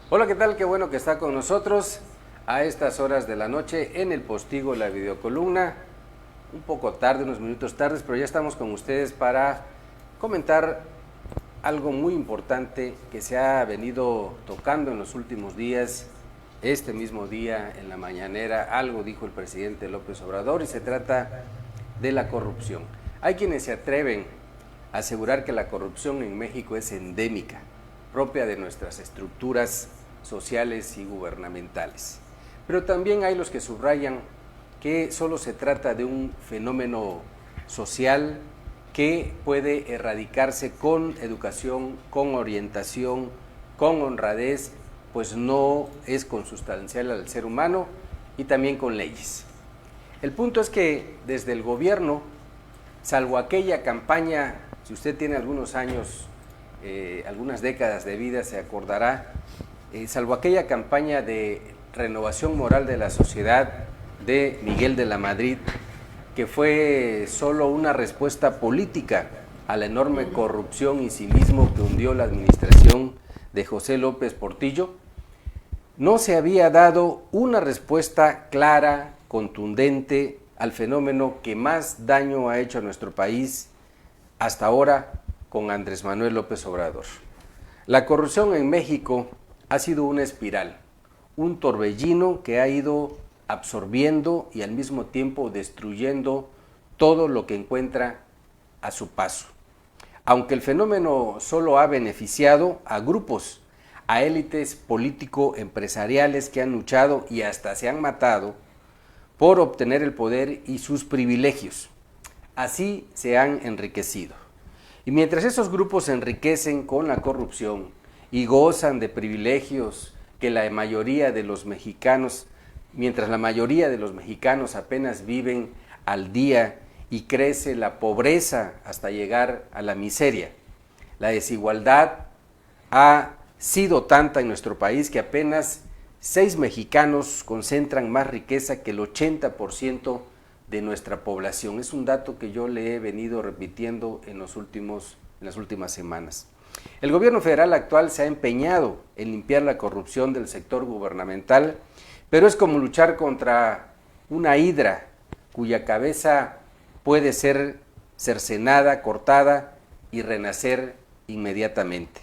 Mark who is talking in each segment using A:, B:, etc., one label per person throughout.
A: Hola, ¿qué tal? Qué bueno que está con nosotros a estas horas de la noche en el Postigo, la videocolumna. Un poco tarde, unos minutos tardes, pero ya estamos con ustedes para comentar algo muy importante que se ha venido tocando en los últimos días. Este mismo día, en la mañanera, algo dijo el presidente López Obrador y se trata de la corrupción. Hay quienes se atreven a asegurar que la corrupción en México es endémica, propia de nuestras estructuras sociales y gubernamentales. Pero también hay los que subrayan que solo se trata de un fenómeno social que puede erradicarse con educación, con orientación, con honradez, pues no es consustancial al ser humano, y también con leyes. El punto es que desde el gobierno, salvo aquella campaña, si usted tiene algunos años, algunas décadas de vida, se acordará, salvo aquella campaña de renovación moral de la sociedad de Miguel de la Madrid, que fue solo una respuesta política a la enorme corrupción y cinismo que hundió la administración de José López Portillo, no se había dado una respuesta clara, contundente al fenómeno que más daño ha hecho a nuestro país hasta ahora con Andrés Manuel López Obrador. La corrupción en México ha sido una espiral, un torbellino que ha ido absorbiendo y al mismo tiempo destruyendo todo lo que encuentra a su paso. Aunque el fenómeno solo ha beneficiado a grupos, a élites político-empresariales que han luchado y hasta se han matado por obtener el poder y sus privilegios. Así se han enriquecido. Y mientras esos grupos se enriquecen con la corrupción y gozan de privilegios que la mayoría de los mexicanos, mientras la mayoría de los mexicanos apenas viven al día y crece la pobreza hasta llegar a la miseria, la desigualdad ha sido tanta en nuestro país que apenas 6 mexicanos concentran más riqueza que el 80% de nuestra población. Es un dato que yo le he venido repitiendo en las últimas semanas. El gobierno federal actual se ha empeñado en limpiar la corrupción del sector gubernamental, pero es como luchar contra una hidra cuya cabeza puede ser cercenada, cortada y renacer inmediatamente.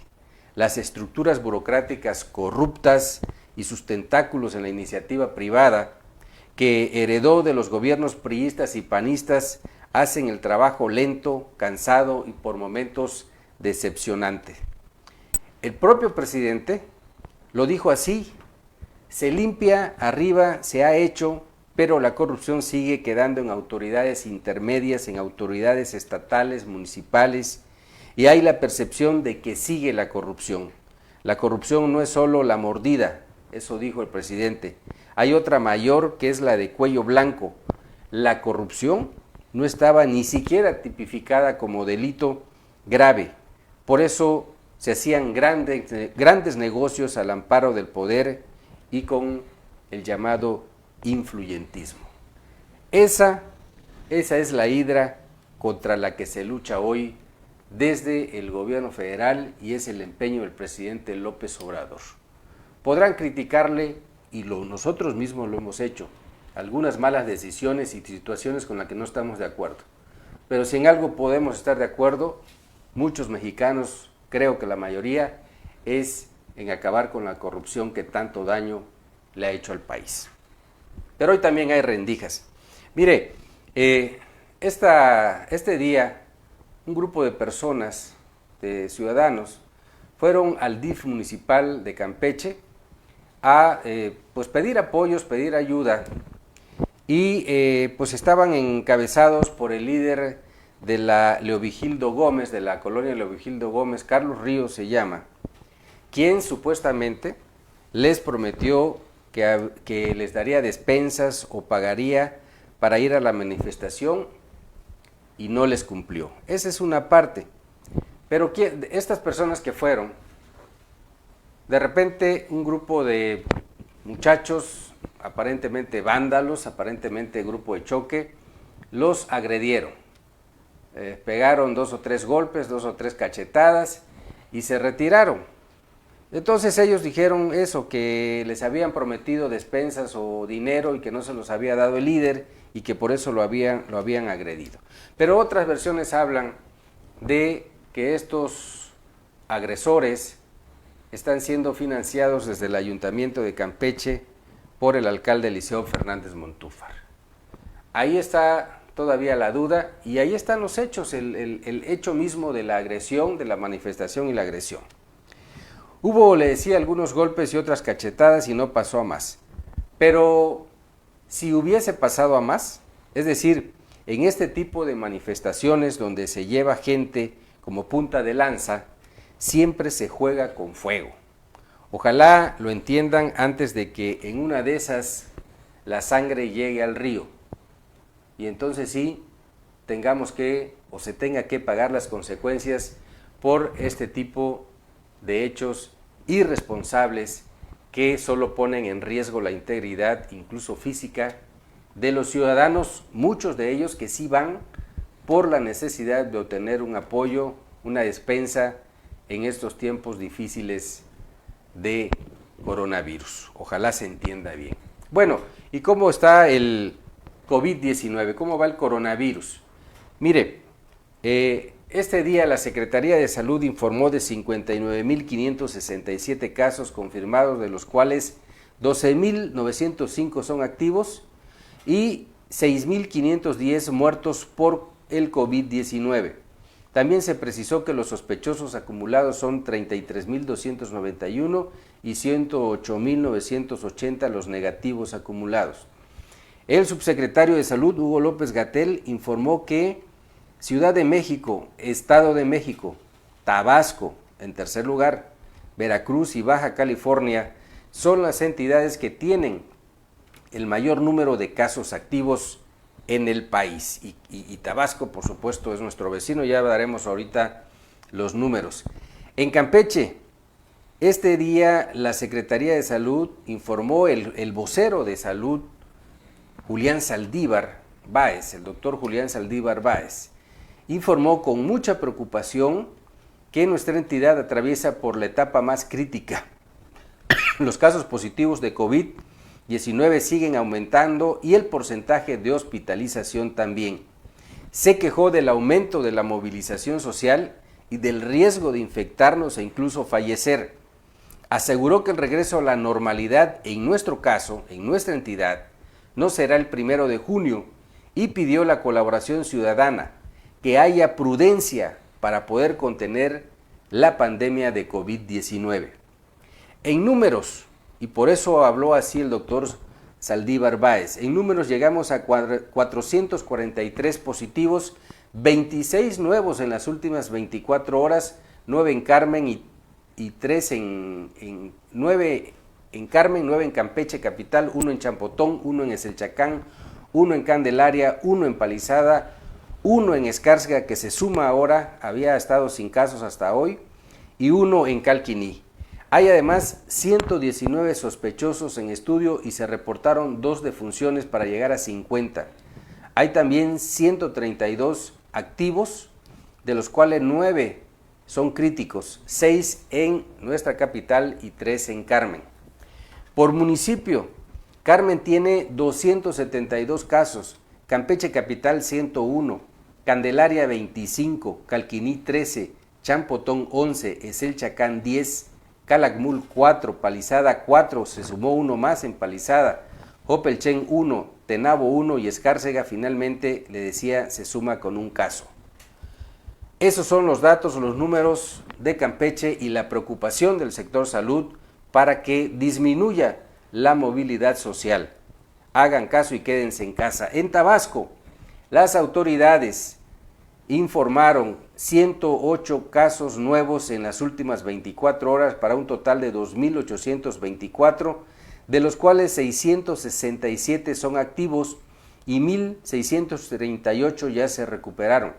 A: Las estructuras burocráticas corruptas y sus tentáculos en la iniciativa privada que heredó de los gobiernos priistas y panistas hacen el trabajo lento, cansado y por momentos decepcionante. El propio presidente lo dijo así: se limpia arriba, se ha hecho, pero la corrupción sigue quedando en autoridades intermedias, en autoridades estatales, municipales, y hay la percepción de que sigue la corrupción. La corrupción no es solo la mordida, eso dijo el presidente. Hay otra mayor que es la de cuello blanco. La corrupción no estaba ni siquiera tipificada como delito grave. Por eso se hacían grandes negocios al amparo del poder y con el llamado influyentismo. Esa es la hidra contra la que se lucha hoy desde el gobierno federal y es el empeño del presidente López Obrador. Podrán criticarle, y nosotros mismos lo hemos hecho, algunas malas decisiones y situaciones con las que no estamos de acuerdo. Pero si en algo podemos estar de acuerdo, muchos mexicanos, creo que la mayoría, es en acabar con la corrupción que tanto daño le ha hecho al país. Pero hoy también hay rendijas. Mire, este día un grupo de personas, de ciudadanos, fueron al DIF municipal de Campeche a pues pedir apoyos, pedir ayuda, y pues estaban encabezados por el líder de la Leovigildo Gómez, de la colonia Leovigildo Gómez, Carlos Ríos se llama, quien supuestamente les prometió que les daría despensas o pagaría para ir a la manifestación y no les cumplió. Esa es una parte. Pero estas personas que fueron, de repente un grupo de muchachos, aparentemente vándalos, aparentemente grupo de choque, los agredieron. Pegaron 2 o 3 golpes, 2 o 3 cachetadas y se retiraron. Entonces ellos dijeron eso, que les habían prometido despensas o dinero y que no se los había dado el líder y que por eso lo habían agredido. Pero otras versiones hablan de que estos agresores están siendo financiados desde el Ayuntamiento de Campeche por el alcalde Eliseo Fernández Montúfar. Ahí está todavía la duda y ahí están los hechos, el hecho mismo de la agresión, de la manifestación y la agresión. Hubo, le decía, algunos golpes y otras cachetadas y no pasó a más. Pero si hubiese pasado a más, es decir, en este tipo de manifestaciones donde se lleva gente como punta de lanza, siempre se juega con fuego. Ojalá lo entiendan antes de que en una de esas la sangre llegue al río. Y entonces sí, tengamos que o se tenga que pagar las consecuencias por este tipo de hechos irresponsables que solo ponen en riesgo la integridad, incluso física, de los ciudadanos, muchos de ellos que sí van por la necesidad de obtener un apoyo, una despensa en estos tiempos difíciles de coronavirus. Ojalá se entienda bien. Bueno, ¿y cómo está el COVID-19? ¿Cómo va el coronavirus? Mire, este día la Secretaría de Salud informó de 59.567 casos confirmados, de los cuales 12.905 son activos y 6.510 muertos por el COVID-19. También se precisó que los sospechosos acumulados son 33.291 y 108.980 los negativos acumulados. El subsecretario de Salud, Hugo López-Gatell, informó que Ciudad de México, Estado de México, Tabasco, en tercer lugar, Veracruz y Baja California son las entidades que tienen el mayor número de casos activos en el país. Y Tabasco, por supuesto, es nuestro vecino, ya daremos ahorita los números. En Campeche, este día la Secretaría de Salud informó, el vocero de salud, Julián Saldívar Báez, el doctor Julián Saldívar Báez, informó con mucha preocupación que nuestra entidad atraviesa por la etapa más crítica. Los casos positivos de COVID-19 siguen aumentando y el porcentaje de hospitalización también. Se quejó del aumento de la movilización social y del riesgo de infectarnos e incluso fallecer. Aseguró que el regreso a la normalidad, en nuestro caso, en nuestra entidad, no será el 1 de junio y pidió la colaboración ciudadana, que haya prudencia para poder contener la pandemia de COVID-19. En números, y por eso habló así el doctor Saldívar Báez, en números llegamos a 443 positivos, 26 nuevos en las últimas 24 horas, 9 en Carmen y 3 9 en Carmen, 9 en Campeche capital, 1 en Champotón, 1 en Eselchacán, 1 en Candelaria, 1 en Palizada, 1 en Escárcega, que se suma ahora, había estado sin casos hasta hoy, y 1 en Calquiní. Hay además 119 sospechosos en estudio y se reportaron 2 defunciones para llegar a 50. Hay también 132 activos, de los cuales 9 son críticos, 6 en nuestra capital y 3 en Carmen. Por municipio, Carmen tiene 272 casos, Campeche capital 101, Candelaria 25, Calquiní 13, Champotón 11, Eselchacán 10, Calakmul 4, Palizada 4, se sumó 1 más en Palizada, Jopelchen 1, Tenabo 1 y Escárcega finalmente, le decía, se suma con 1 caso. Esos son los datos, los números de Campeche y la preocupación del sector salud para que disminuya la movilidad social. Hagan caso y quédense en casa. En Tabasco, las autoridades informaron 108 casos nuevos en las últimas 24 horas para un total de 2.824, de los cuales 667 son activos y 1.638 ya se recuperaron.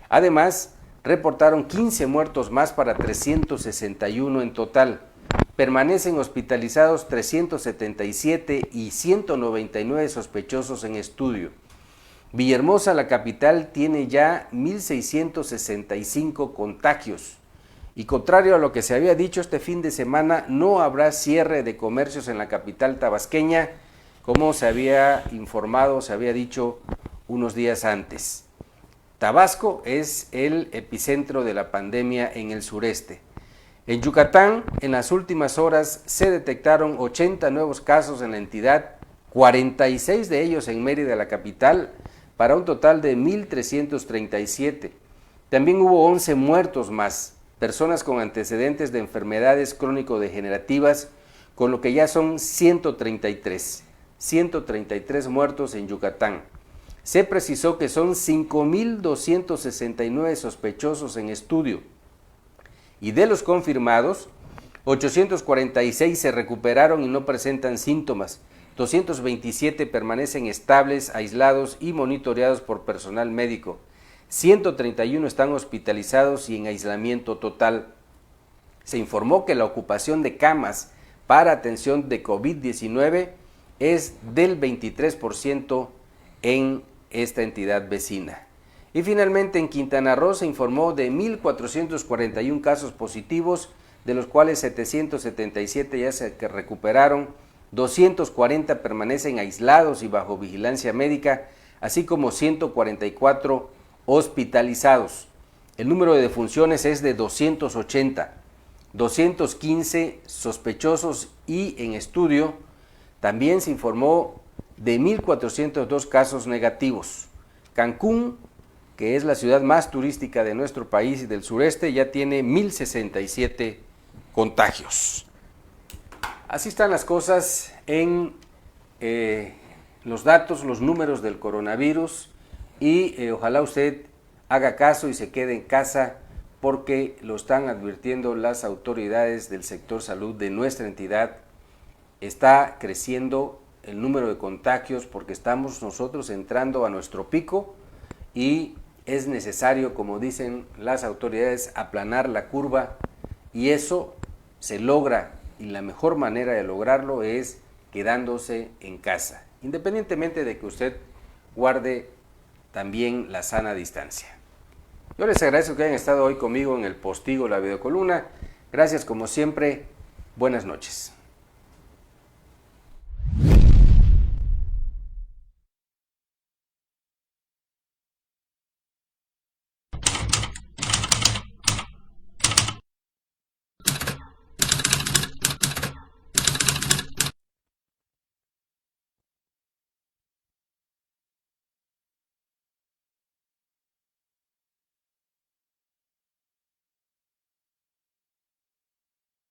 A: Además, reportaron 15 muertos más para 361 en total. Permanecen hospitalizados 377 y 199 sospechosos en estudio. Villahermosa, la capital, tiene ya 1.665 contagios Y contrario a lo que se había dicho, este fin de semana no habrá cierre de comercios en la capital tabasqueña, como se había informado, se había dicho unos días antes. Tabasco es el epicentro de la pandemia en el sureste. En Yucatán, en las últimas horas, se detectaron 80 nuevos casos en la entidad, 46 de ellos en Mérida, la capital, para un total de 1.337. También hubo 11 muertos más, personas con antecedentes de enfermedades crónico-degenerativas, con lo que ya son 133 muertos en Yucatán. Se precisó que son 5.269 sospechosos en estudio y de los confirmados, 846 se recuperaron y no presentan síntomas, 227 permanecen estables, aislados y monitoreados por personal médico, 131 están hospitalizados y en aislamiento total. Se informó que la ocupación de camas para atención de COVID-19 es del 23% en esta entidad vecina. Y finalmente en Quintana Roo se informó de 1.441 casos positivos, de los cuales 777 ya se recuperaron, 240 permanecen aislados y bajo vigilancia médica, así como 144 hospitalizados. El número de defunciones es de 280, 215 sospechosos y en estudio. También se informó de 1.402 casos negativos. Cancún, que es la ciudad más turística de nuestro país y del sureste, ya tiene 1.067 contagios. Así están las cosas en los datos, los números del coronavirus y ojalá usted haga caso y se quede en casa porque lo están advirtiendo las autoridades del sector salud de nuestra entidad. Está creciendo el número de contagios porque estamos nosotros entrando a nuestro pico y es necesario, como dicen las autoridades, aplanar la curva y eso se logra y la mejor manera de lograrlo es quedándose en casa, independientemente de que usted guarde también la sana distancia. Yo les agradezco que hayan estado hoy conmigo en el Postigo, la videocolumna. Gracias como siempre, buenas noches.